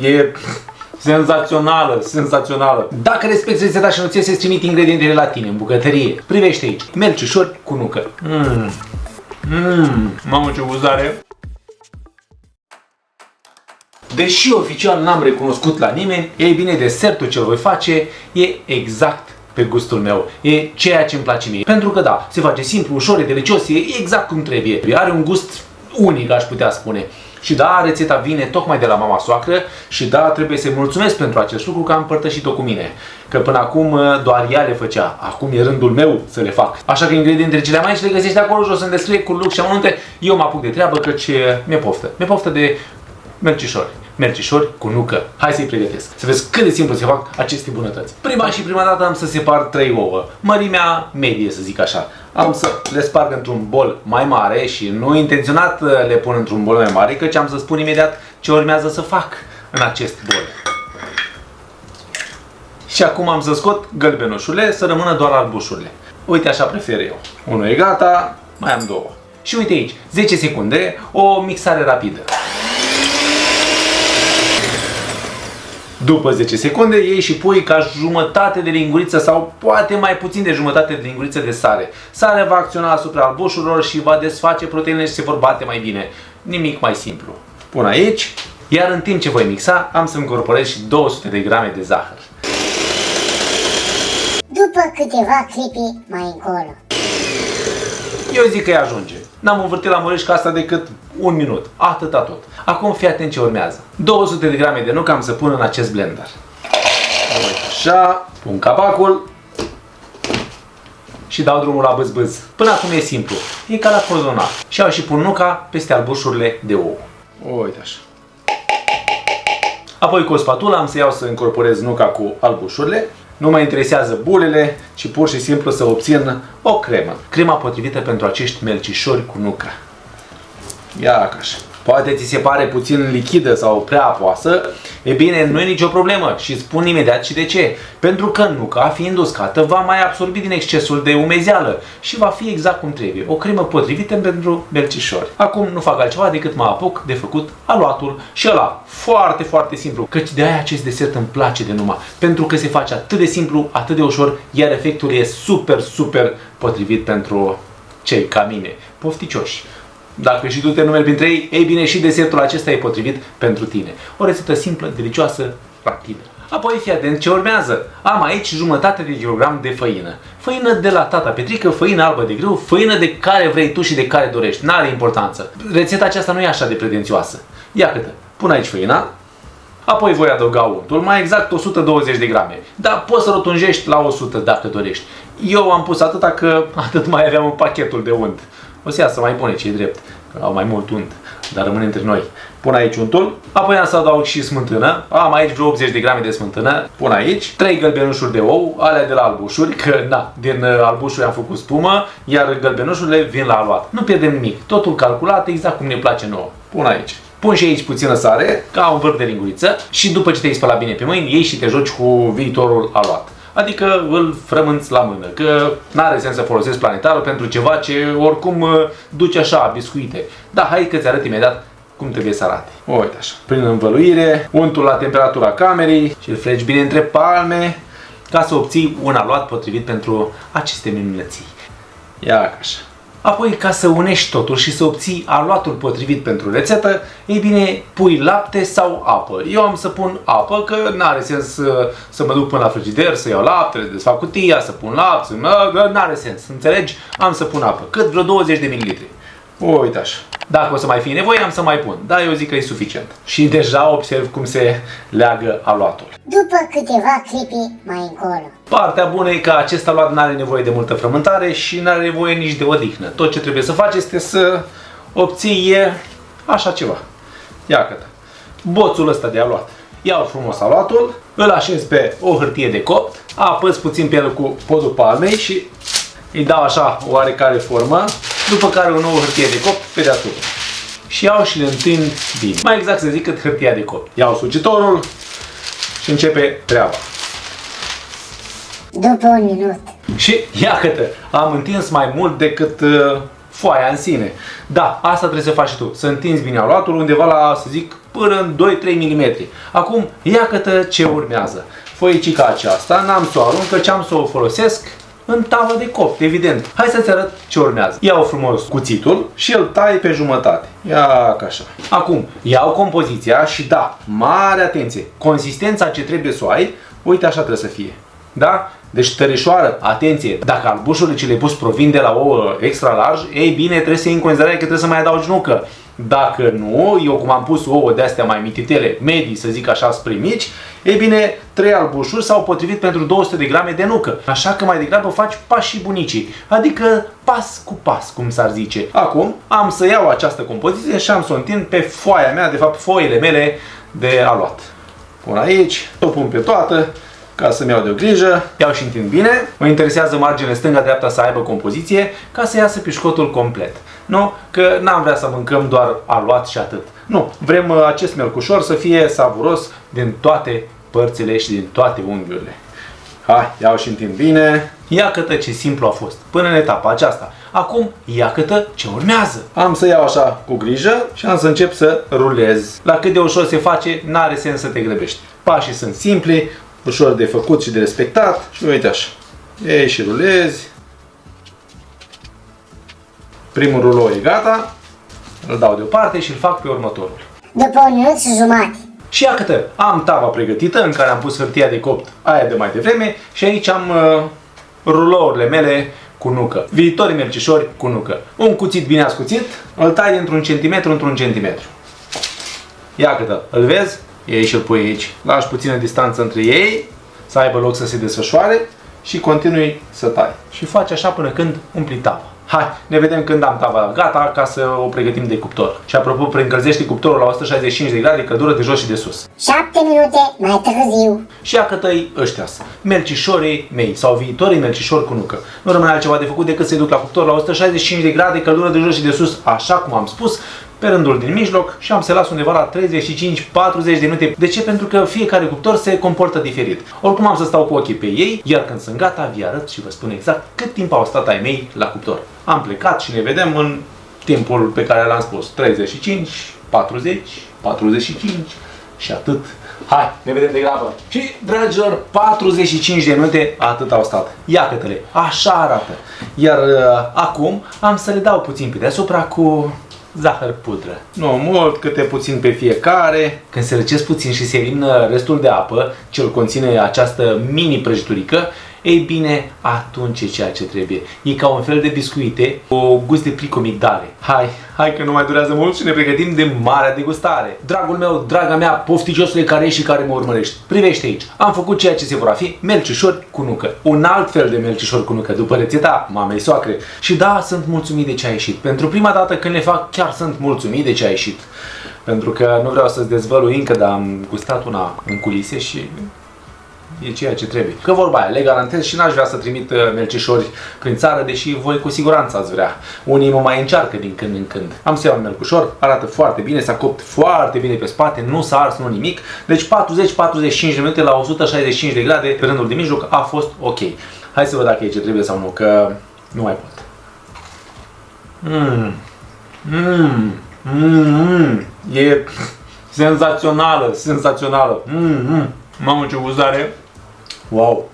E senzațională, senzațională. Dacă respecti rețeta și nu ți se trimit ingredientele la tine în bucătărie, privește aici. Melcișori cu nucă. Mamă, ce gustare! Deși oficial n-am recunoscut la nimeni, ei bine, desertul ce voi face e exact pe gustul meu. E ceea ce îmi place mie. Pentru că da, se face simplu, ușor, e delicios, e exact cum trebuie. Are un gust unic, aș putea spune. Și da, rețeta vine tocmai de la mama soacră și da, trebuie să-i mulțumesc pentru acest lucru că a împărtășit-o cu mine. Că până acum doar ea le făcea, acum e rândul meu să le fac. Așa că ingredientele cele mai mici le găsești acolo jos, să-mi descrie cu lux și amănunte. Eu mă apuc de treabă căci mi-e poftă. Mi-e poftă de melcișori. Melcișori cu nucă. Hai să-i pregătesc. Să vezi cât de simplu se fac aceste bunătăți. Prima dată am să separ 3 ouă. Mărimea medie, să zic așa. Am să le sparg într-un bol mai mare și nu intenționat le pun într-un bol mai mare, căci am să spun imediat ce urmează să fac în acest bol. Și acum am să scot gălbenușurile, să rămână doar albușurile. Uite, așa prefer eu. Unul e gata, mai am 2. Și uite aici, 10 secunde, o mixare rapidă. După 10 secunde iei și pui ca jumătate de linguriță sau poate mai puțin de jumătate de linguriță de sare. Sarea va acționa asupra albușurilor și va desface proteinele și se vor bate mai bine. Nimic mai simplu. Pun aici, iar în timp ce voi mixa, am să incorporez și 200 de grame de zahăr. După câteva clipi mai încolo. Eu zic că îi ajunge. N-am învârtit la mărișca asta decât 1 minut. Atâta tot. Acum fii atent ce urmează. 200 de grame de nucă am să pun în acest blender. Uite așa. Pun capacul. Și dau drumul la bâzbâz. Până acum e simplu. E ca la coordonat. Și iau și pun nuca peste albușurile de ou. Uite așa. Apoi cu o spatulă am să iau să incorporez nuca cu albușurile. Nu mă interesează bulele, ci pur și simplu să obțin o cremă. Crema potrivită pentru acești melcișori cu nucă. Ia ca așa. Poate ți se pare puțin lichidă sau prea apoasă. E bine, nu e nicio problemă și spun imediat și de ce. Pentru că nuca, fiind uscată, va mai absorbi din excesul de umezeală și va fi exact cum trebuie. O cremă potrivită pentru melcișori. Acum nu fac altceva decât mă apuc de făcut aluatul și ăla. Foarte, foarte simplu. Căci de aia acest desert îmi place de numai. Pentru că se face atât de simplu, atât de ușor, iar efectul e super, super potrivit pentru cei ca mine. Pofticioși. Dacă și tu te numeri printre ei, ei bine, și desertul acesta e potrivit pentru tine. O rețetă simplă, delicioasă, rapidă. Apoi fii atent ce urmează. Am aici jumătate de kilogram de făină. Făină de la tata Petrică, făină albă de grâu, făină de care vrei tu și de care dorești. N-are importanță. Rețeta aceasta nu e așa de pretențioasă. Ia câtă. Pun aici făina. Apoi voi adăuga untul, mai exact 120 de grame. Dar poți să rotunjești la 100 dacă dorești. Eu am pus atâta că atât mai aveam în pachetul de unt. O să ia să mai pune ce-i drept, că au mai mult unt, dar rămâne între noi. Pun aici untul, apoi am să adaug și smântână. Am aici vreo 80 de grame de smântână. Pun aici 3 gălbenușuri de ou, alea de la albușuri, că na, din albușuri am făcut spumă, iar gălbenușurile vin la aluat. Nu pierdem nimic, totul calculat exact cum ne place nouă. Pun aici. Pun și aici puțină sare, ca un vârf de linguriță și după ce te-ai spălat bine pe mâini, iei și te joci cu viitorul aluat. Adică îl frămânți la mână, că n-are sens să folosesc planetarul pentru ceva ce oricum duce așa, biscuite. Da, hai că ți arăt imediat cum trebuie să arate. Uite așa, prin învăluire, untul la temperatura camerei și îl fregi bine între palme ca să obții un aluat potrivit pentru aceste minunății. Ia ca așa. Apoi, ca să unești totul și să obții aluatul potrivit pentru rețetă, ei bine, pui lapte sau apă. Eu am să pun apă, că n-are sens să mă duc până la frigider, să iau laptele, desfac cutia, să pun lapte, n-are sens, înțelegi? Am să pun apă, cât vreo 20 de mililitri. Uite așa. Dacă o să mai fie nevoie, am să mai pun, dar eu zic că e suficient. Și deja observ cum se leagă aluatul. După câteva clipi mai încolo. Partea bună e că acest aluat nu are nevoie de multă frământare și nu are nevoie nici de odihnă. Tot ce trebuie să faci este să obții așa ceva. Ia cât. Boțul ăsta de aluat. Iau frumos aluatul, îl așez pe o hârtie de copt, apăs puțin pe el cu podul palmei și îi dau așa o oarecare formă, după care o nouă hârtie de copt pe deasupra. Și iau și le întind bine. Mai exact să zic cât hârtia de copt. Iau sucitorul și începe treaba. După 1 minut. Și ia câtă, am întins mai mult decât foaia în sine. Da, asta trebuie să faci și tu. Să întinzi bine aluatul undeva la, să zic, până în 2-3 mm. Acum, iată ce urmează. Foicica aceasta n-am să o arunc, căci am să o folosesc în tavă de copt, evident. Hai să-ți arăt ce urmează. Iau frumos cuțitul și îl tai pe jumătate. Ia ca așa. Acum, iau compoziția și da, mare atenție. Consistența ce trebuie să o ai, uite așa trebuie să fie. Da? Deci tărișoară, atenție, dacă albușurile ce le-ai pus provin de la ouă extra large, ei bine, trebuie să iei în considerare că trebuie să mai adaugi nucă. Dacă nu, eu cum am pus ouă de astea mai mititele, medii, să zic așa, spre mici, ei bine, 3 albușuri s-au potrivit pentru 200 de grame de nucă. Așa că mai degrabă faci pașii bunicii, adică pas cu pas, cum s-ar zice. Acum am să iau această compoziție și am să o întind pe foaia mea, de fapt foile mele de aluat. Pun aici, o pun pe toată, ca să-mi iau de o grijă, iau și întind bine. Mă interesează marginea stânga-dreapta să aibă compoziție ca să iasă pișcotul complet. Nu? Că n-am vrea să mâncăm doar aluat și atât. Nu, vrem acest melcușor să fie savuros din toate părțile și din toate unghiurile. Hai, iau și întind bine. Iată ce simplu a fost până în etapa aceasta. Acum, iată ce urmează. Am să iau așa cu grijă și am să încep să rulez. La cât de ușor se face, n-are sens să te grăbești. Pașii sunt simpli, ușor de făcut și de respectat. Și uite așa. Ei și rulezi. Primul rulou e gata. Îl dau deoparte și îl fac pe următorul. După un minut și jumătate. Și iată, am tava pregătită în care am pus hârtia de copt aia de mai devreme și aici am rulourile mele cu nucă. Viitorii melcișori cu nucă. Un cuțit bine ascuțit, îl tai dintr-un centimetru într-un centimetru. Iată, îl vezi? Ei și îl pui aici. Lași puțină distanță între ei, să aibă loc să se desfășoare și continui să tai. Și faci așa până când umpli tava. Hai, ne vedem când am tava gata ca să o pregătim de cuptor. Și apropo, preîncălzește cuptorul la 165 de grade, căldură de jos și de sus. 7 minute mai târziu. Și iată-i ăștia, melcișorii mei sau viitorii melcișori cu nucă. Nu rămâne altceva de făcut decât să-i duc la cuptor la 165 de grade, căldură de jos și de sus, așa cum am spus, pe rândul din mijloc și am să las undeva la 35-40 de minute. De ce? Pentru că fiecare cuptor se comportă diferit. Oricum am să stau cu ochii pe ei, iar când sunt gata, vi arăt și vă spun exact cât timp au stat ai mei la cuptor. Am plecat și ne vedem în timpul pe care l-am spus. 35, 40, 45 și atât. Hai, ne vedem de grabă. Și, dragilor, 45 de minute, atât au stat. Iată-le, așa arată. Iar acum am să le dau puțin pe deasupra cu zahăr pudră. Nu mult, câte puțin pe fiecare. Când se răcesc puțin și se elimină restul de apă ce îl conține această mini prăjiturică, ei bine, atunci e ceea ce trebuie. E ca un fel de biscuite cu gust de plicomigdale. Hai că nu mai durează mult și ne pregătim de marea degustare. Dragul meu, draga mea, pofticiosule care ești și care mă urmărești, privește aici. Am făcut ceea ce se vor fi melcișori cu nucă. Un alt fel de melcișori cu nucă, după rețeta mamei soacre. Și da, sunt mulțumit de ce a ieșit. Pentru prima dată când le fac, chiar sunt mulțumit de ce a ieșit. Pentru că nu vreau să-ți dezvălui încă, dar am gustat una în culise și e ceea ce trebuie. Că vorba aia, le garantez și n-aș vrea să trimit melcișori prin țară, deși voi cu siguranță ați vrea. Unii mă mai încearcă din când în când. Am să iau un melcușor, arată foarte bine, s-a copt foarte bine pe spate, nu s-a ars, nu nimic. Deci 40-45 de minute la 165 de grade pe rândul de mijloc a fost ok. Hai să văd dacă e ce trebuie sau nu, că nu mai pot. E senzațională, senzațională. Mamă, ce gustare! Wow!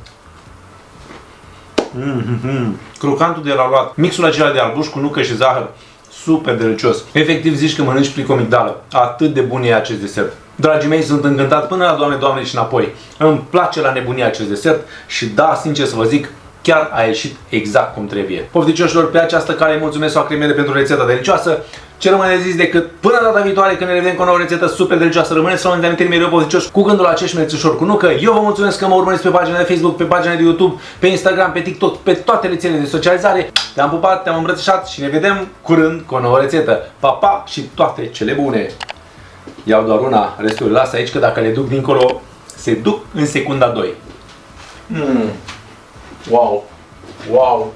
Crocantul de la luat. Mixul acela de albuș cu nucă și zahăr. Super delicios. Efectiv zici că mănânci plicomigdală. Atât de bun e acest desert. Dragii mei, sunt încântat până la Doamne și înapoi. Îmi place la nebunie acest desert și da, sincer să vă zic, chiar a ieșit exact cum trebuie. Pofticioșilor, pe această cale îi mulțumesc soacrei mele pentru rețeta delicioasă. Ce rămâne de zis decât până data viitoare când ne revedem cu o nouă rețetă super delicioasă. Rămâneți să amintiri mereu pofticioși cu gândul la acești melțișori cu nucă. Eu vă mulțumesc că mă urmăriți pe pagina de Facebook, pe pagina de YouTube, pe Instagram, pe TikTok, pe toate rețelele de socializare. Te-am pupat, te-am îmbrățișat și ne vedem curând cu o nouă rețetă. Pa, pa și toate cele bune! Iau doar una, restul le las aici că dacă le duc dincolo, se duc în secunda 2. Wow! Wow!